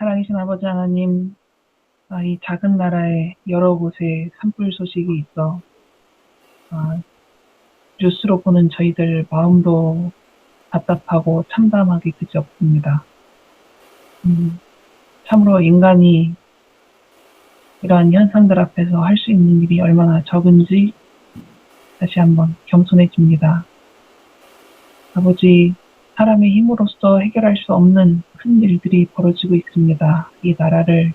살아계신 아버지 하나님, 이 작은 나라에 여러 곳에 산불 소식이 있어 아, 뉴스로 보는 저희들 마음도 답답하고 참담하기 그지없습니다. 참으로 인간이 이러한 현상들 앞에서 할 수 있는 일이 얼마나 적은지 다시 한번 겸손해집니다. 아버지, 사람의 힘으로써 해결할 수 없는 큰 일들이 벌어지고 있습니다. 이 나라를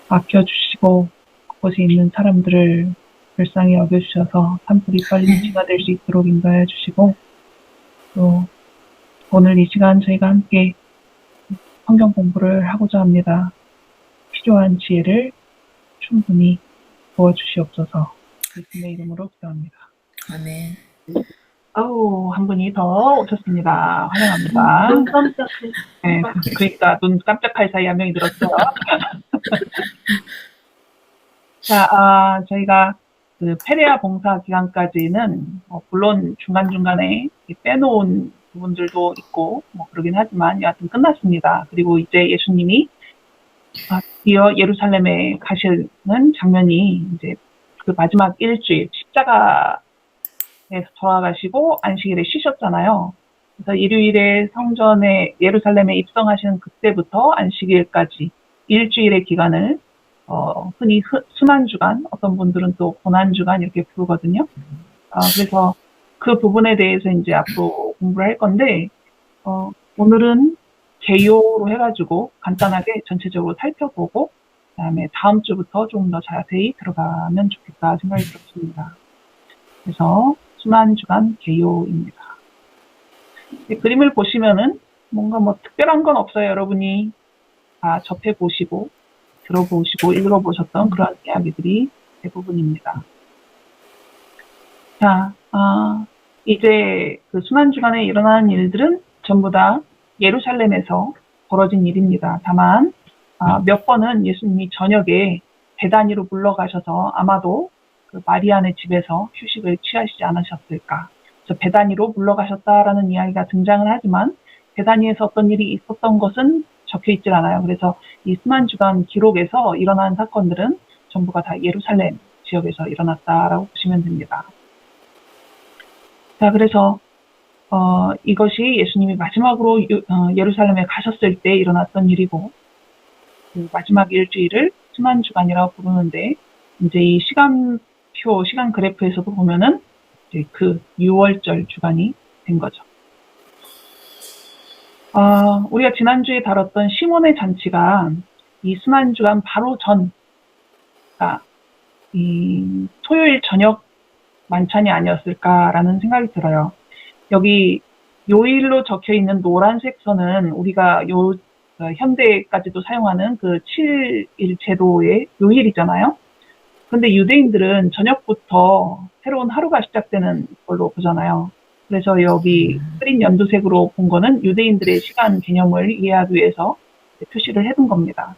아껴주시고 그곳에 있는 사람들을 불쌍히 여겨주셔서 산불이 빨리 진화될 수 있도록 인도하여 주시고, 또 오늘 이 시간 저희가 함께 성경 공부를 하고자 합니다. 필요한 지혜를 충분히 부어주시옵소서. 예수님의 이름으로 기도합니다. 아멘. 한 분이 더 오셨습니다. 환영합니다. 눈 깜짝해. 네, 그러니까 눈 깜짝할 사이 한 명이 들었죠. 자, 저희가 그 페레아 봉사 기간까지는 물론 중간중간에 빼놓은 부분들도 있고 그러긴 하지만 여하튼 끝났습니다. 그리고 이제 예수님이 드디어 예루살렘에 가시는 장면이 이제 그 마지막 일주일 십자가에서 돌아가시고 안식일에 쉬셨잖아요. 그래서 일요일에 성전에 예루살렘에 입성하시는 그때부터 안식일까지 일주일의 기간을 흔히 순환주간, 어떤 분들은 또 고난주간 이렇게 부르거든요. 그래서 그 부분에 대해서 이제 앞으로 공부를 할 건데, 오늘은 개요로 해가지고 간단하게 전체적으로 살펴보고, 그 다음에 다음 주부터 조금 더 자세히 들어가면 좋겠다 생각이 들었습니다. 그래서 순환주간 개요입니다. 그림을 보시면은 뭔가 특별한 건 없어요. 여러분이 다 접해보시고, 들어보시고 읽어보셨던 그런 이야기들이 대부분입니다. 자, 이제 그 순환주간에 일어나는 일들은 전부 다 예루살렘에서 벌어진 일입니다. 다만 몇 번은 예수님이 저녁에 베다니로 물러가셔서 아마도 그 마리아네 집에서 휴식을 취하시지 않으셨을까. 그래서 베다니로 물러가셨다라는 이야기가 등장을 하지만 베다니에서 어떤 일이 있었던 것은 적혀있질 않아요. 그래서 이 순환주간 기록에서 일어난 사건들은 전부가 다 예루살렘 지역에서 일어났다라고 보시면 됩니다. 자, 그래서 이것이 예수님이 마지막으로 예루살렘에 가셨을 때 일어났던 일이고, 그 마지막 일주일을 순환주간이라고 부르는데, 이제 이 시간표, 시간 그래프에서도 보면은 이제 그 6월절 주간이 된 거죠. 우리가 지난주에 다뤘던 시몬의 잔치가 이 순환주간 바로 전, 이 토요일 저녁 만찬이 아니었을까라는 생각이 들어요. 여기 요일로 적혀 있는 노란색 선은 우리가 현대까지도 사용하는 그 7일 제도의 요일이잖아요. 근데 유대인들은 저녁부터 새로운 하루가 시작되는 걸로 보잖아요. 그래서 여기 흐린 연두색으로 본 거는 유대인들의 시간 개념을 이해하기 위해서 표시를 해둔 겁니다.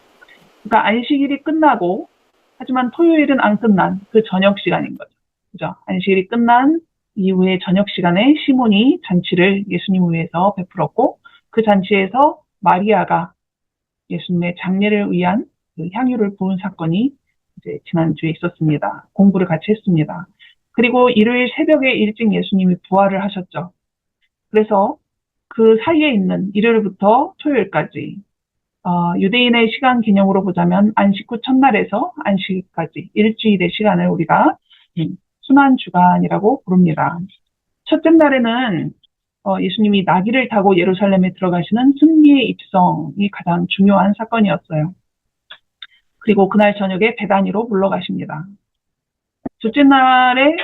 그러니까 안식일이 끝나고, 하지만 토요일은 안 끝난 그 저녁 시간인 거죠. 그죠? 안식일이 끝난 이후에 저녁 시간에 시몬이 잔치를 예수님을 위해서 베풀었고, 그 잔치에서 마리아가 예수님의 장례를 위한 그 향유를 부은 사건이 이제 지난주에 있었습니다. 공부를 같이 했습니다. 그리고 일요일 새벽에 일찍 예수님이 부활을 하셨죠. 그래서 그 사이에 있는 일요일부터 토요일까지 유대인의 시간 개념으로 보자면 안식 후 첫날에서 안식일까지 일주일의 시간을 우리가 순환주간이라고 부릅니다. 첫째 날에는 예수님이 나귀를 타고 예루살렘에 들어가시는 승리의 입성이 가장 중요한 사건이었어요. 그리고 그날 저녁에 베다니로 물러가십니다. 둘째 날에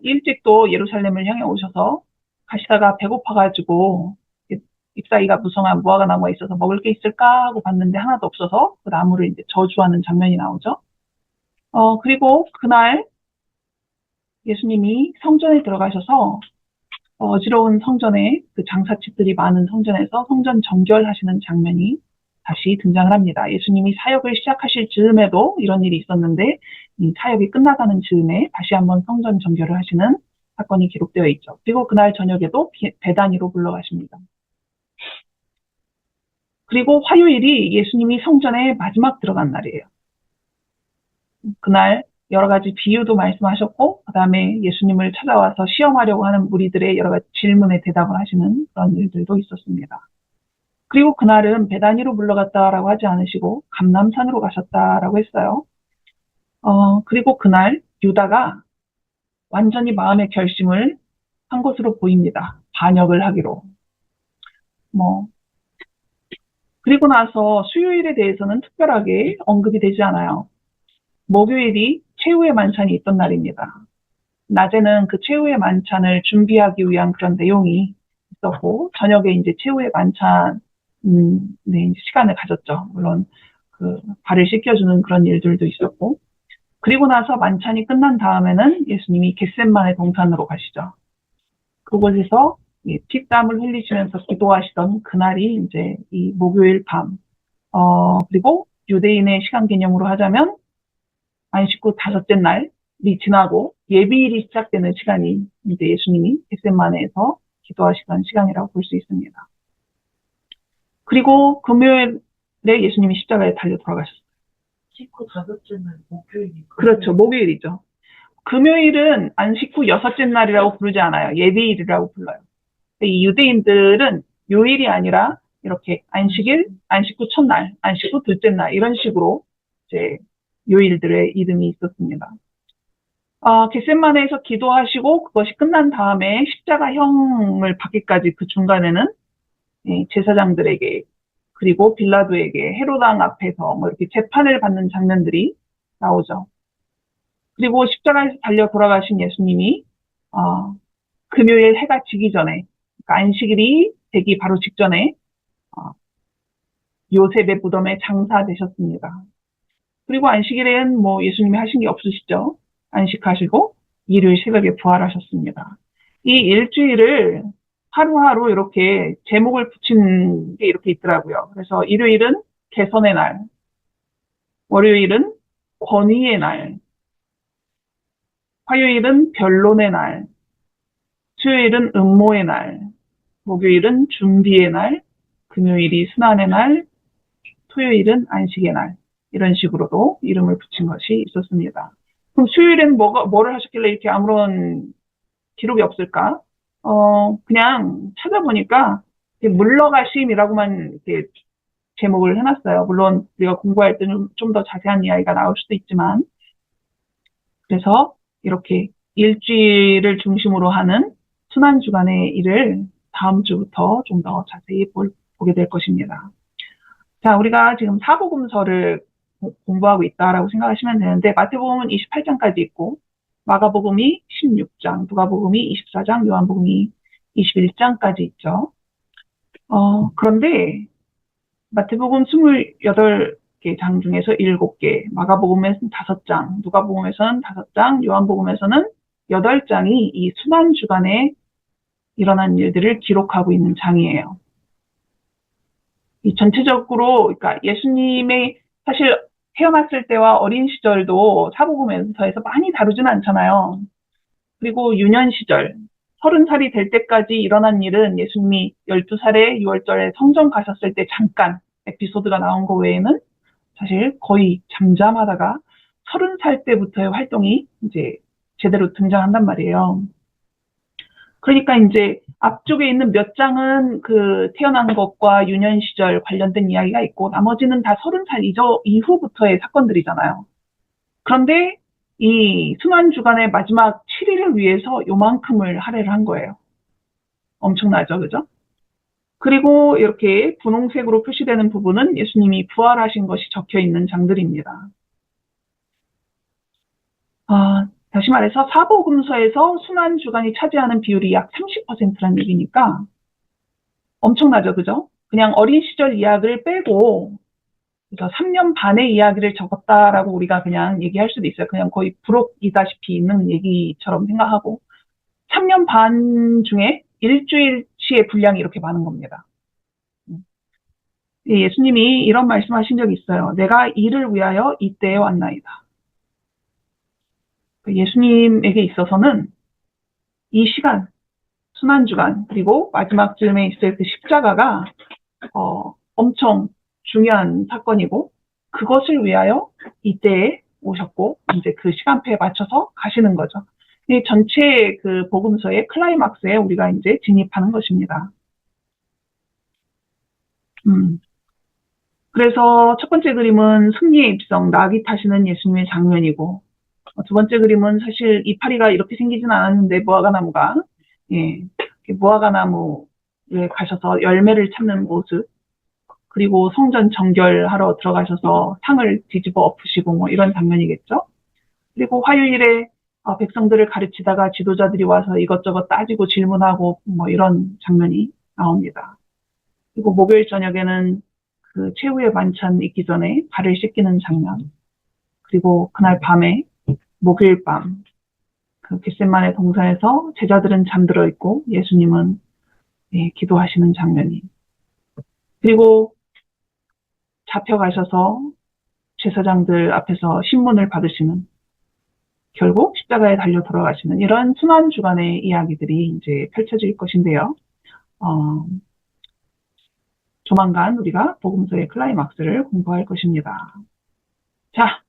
일찍 또 예루살렘을 향해 오셔서 가시다가 배고파가지고 잎사귀가 무성한 무화과 나무가 있어서 먹을 게 있을까 하고 봤는데 하나도 없어서 그 나무를 이제 저주하는 장면이 나오죠. 그리고 그날 예수님이 성전에 들어가셔서 어지러운 성전에 그 장사치들이 많은 성전에서 성전 정결하시는 장면이 다시 등장을 합니다. 예수님이 사역을 시작하실 즈음에도 이런 일이 있었는데 이 사역이 끝나가는 즈음에 다시 한번 성전 정결을 하시는 사건이 기록되어 있죠. 그리고 그날 저녁에도 베다니로 물러가십니다. 그리고 화요일이 예수님이 성전에 마지막 들어간 날이에요. 그날 여러 가지 비유도 말씀하셨고, 그 다음에 예수님을 찾아와서 시험하려고 하는 무리들의 여러 가지 질문에 대답을 하시는 그런 일들도 있었습니다. 그리고 그날은 베다니로 물러갔다라고 하지 않으시고 감람산으로 가셨다라고 했어요. 그리고 그날 유다가 완전히 마음의 결심을 한 것으로 보입니다. 반역을 하기로. 그리고 나서 수요일에 대해서는 특별하게 언급이 되지 않아요. 목요일이 최후의 만찬이 있던 날입니다. 낮에는 그 최후의 만찬을 준비하기 위한 그런 내용이 있었고, 저녁에 이제 최후의 만찬, 네, 이제 시간을 가졌죠. 물론, 발을 씻겨주는 그런 일들도 있었고, 그리고 나서 만찬이 끝난 다음에는 예수님이 겟셋만의 동산으로 가시죠. 그곳에서 피땀을 흘리시면서 기도하시던 그날이 이제 이 목요일 밤, 그리고 유대인의 시간 개념으로 하자면 안식 후 다섯째 날이 지나고 예비일이 시작되는 시간이 이제 예수님이 겟셋마네에서 기도하시던 시간이라고 볼 수 있습니다. 그리고 금요일에 예수님이 십자가에 달려 돌아가셨어요. 안식 후 다섯째 날 목요일이니까. 그렇죠. 목요일이죠. 금요일은 안식 후 여섯째 날이라고 부르지 않아요. 예비일이라고 불러요. 이 유대인들은 요일이 아니라 이렇게 안식일, 안식 후 첫날, 안식 후 둘째 날 이런 식으로 이제 요일들의 이름이 있었습니다. 겟셋마네에서 기도하시고 그것이 끝난 다음에 십자가형을 받기까지 그 중간에는 제사장들에게 그리고 빌라도에게 헤롯 왕 앞에서 뭐 이렇게 재판을 받는 장면들이 나오죠. 그리고 십자가에서 달려 돌아가신 예수님이 금요일 해가 지기 전에, 그러니까 안식일이 되기 바로 직전에 요셉의 무덤에 장사되셨습니다. 그리고 안식일에는 뭐 예수님이 하신 게 없으시죠. 안식하시고 일요일 새벽에 부활하셨습니다. 이 일주일을 하루하루 이렇게 제목을 붙인 게 이렇게 있더라고요. 그래서 일요일은 개선의 날, 월요일은 권위의 날, 화요일은 변론의 날, 수요일은 음모의 날, 목요일은 준비의 날, 금요일이 순환의 날, 토요일은 안식의 날, 이런 식으로도 이름을 붙인 것이 있었습니다. 그럼 수요일엔 뭐를 하셨길래 이렇게 아무런 기록이 없을까? 그냥 찾아보니까 물러가심이라고만 이렇게 제목을 해놨어요. 물론 우리가 공부할 때는 좀 더 자세한 이야기가 나올 수도 있지만, 그래서 이렇게 일주일을 중심으로 하는 순환주간의 일을 다음 주부터 좀 더 자세히 보게 될 것입니다. 자, 우리가 지금 사복음서를 공부하고 있다라고 생각하시면 되는데, 마태복음은 28장까지 있고, 마가복음이 16장, 누가복음이 24장, 요한복음이 21장까지 있죠. 그런데 마태복음 28개 장 중에서 7개, 마가복음에서는 5장, 누가복음에서는 5장, 요한복음에서는 8장이 이 순환주간에 일어난 일들을 기록하고 있는 장이에요. 이 전체적으로, 그러니까 예수님의 사실 태어났을 때와 어린 시절도 사복음서에서 많이 다루지는 않잖아요. 그리고 유년 시절, 30살이 될 때까지 일어난 일은 예수님이 12살에 6월절에 성전 가셨을 때 잠깐 에피소드가 나온 거 외에는 사실 거의 잠잠하다가 30살 때부터의 활동이 이제 제대로 등장한단 말이에요. 그러니까 이제 앞쪽에 있는 몇 장은 그 태어난 것과 유년 시절 관련된 이야기가 있고 나머지는 다 30살 이후부터의 사건들이잖아요. 그런데 이 순환주간의 마지막 7일을 위해서 요만큼을 할애를 한 거예요. 엄청나죠, 그죠? 그리고 이렇게 분홍색으로 표시되는 부분은 예수님이 부활하신 것이 적혀 있는 장들입니다. 다시 말해서 사복음서에서 순환주간이 차지하는 비율이 약 30%라는 얘기니까 엄청나죠, 그죠? 그냥 어린 시절 이야기를 빼고 그래서 3년 반의 이야기를 적었다라고 우리가 그냥 얘기할 수도 있어요. 그냥 거의 부록이다시피 있는 얘기처럼 생각하고 3년 반 중에 일주일치의 분량이 이렇게 많은 겁니다. 예수님이 이런 말씀하신 적이 있어요. 내가 이를 위하여 이때에 왔나이다. 예수님에게 있어서는 이 시간, 순환주간, 그리고 마지막 즈음에 있을 그 십자가가 엄청 중요한 사건이고 그것을 위하여 이때에 오셨고 이제 그 시간표에 맞춰서 가시는 거죠. 이 전체 그 복음서의 클라이막스에 우리가 이제 진입하는 것입니다. 그래서 첫 번째 그림은 승리의 입성, 나귀 타시는 예수님의 장면이고 두 번째 그림은 사실 이파리가 이렇게 생기진 않았는데 무화과나무가 예, 무화과나무에 가셔서 열매를 찾는 모습 그리고 성전 정결하러 들어가셔서 상을 뒤집어 엎으시고 뭐 이런 장면이겠죠. 그리고 화요일에 백성들을 가르치다가 지도자들이 와서 이것저것 따지고 질문하고 뭐 이런 장면이 나옵니다. 그리고 목요일 저녁에는 그 최후의 만찬 있기 전에 발을 씻기는 장면. 그리고 그날 밤에 목요일 밤 그 겟세마네 동산에서 제자들은 잠들어 있고 예수님은 기도하시는 장면이. 그리고 잡혀가셔서 제사장들 앞에서 신문을 받으시는 결국 십자가에 달려 돌아가시는 이런 순환 주간의 이야기들이 이제 펼쳐질 것인데요. 조만간 우리가 복음서의 클라이막스를 공부할 것입니다. 자,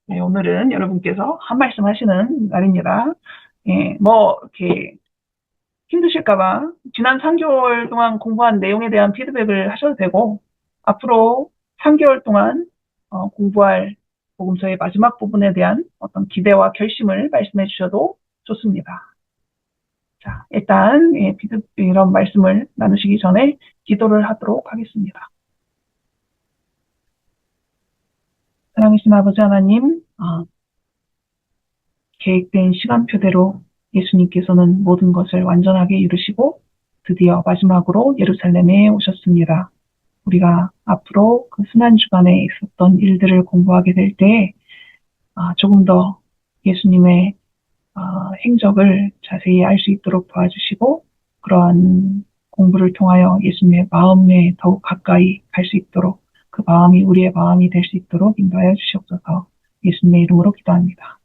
네, 오늘은 여러분께서 한 말씀 하시는 날입니다. 뭐 이렇게 힘드실까봐 지난 3개월 동안 공부한 내용에 대한 피드백을 하셔도 되고 앞으로 3개월 동안 공부할 복음서의 마지막 부분에 대한 어떤 기대와 결심을 말씀해 주셔도 좋습니다. 자, 일단 이런 말씀을 나누시기 전에 기도를 하도록 하겠습니다. 사랑하신 아버지 하나님, 계획된 시간표대로 예수님께서는 모든 것을 완전하게 이루시고 드디어 마지막으로 예루살렘에 오셨습니다. 우리가 앞으로 그 순환 주간에 있었던 일들을 공부하게 될 때 조금 더 예수님의 행적을 자세히 알 수 있도록 도와주시고 그러한 공부를 통하여 예수님의 마음에 더욱 가까이 갈 수 있도록 그 마음이 우리의 마음이 될 수 있도록 인도하여 주시옵소서. 예수님의 이름으로 기도합니다.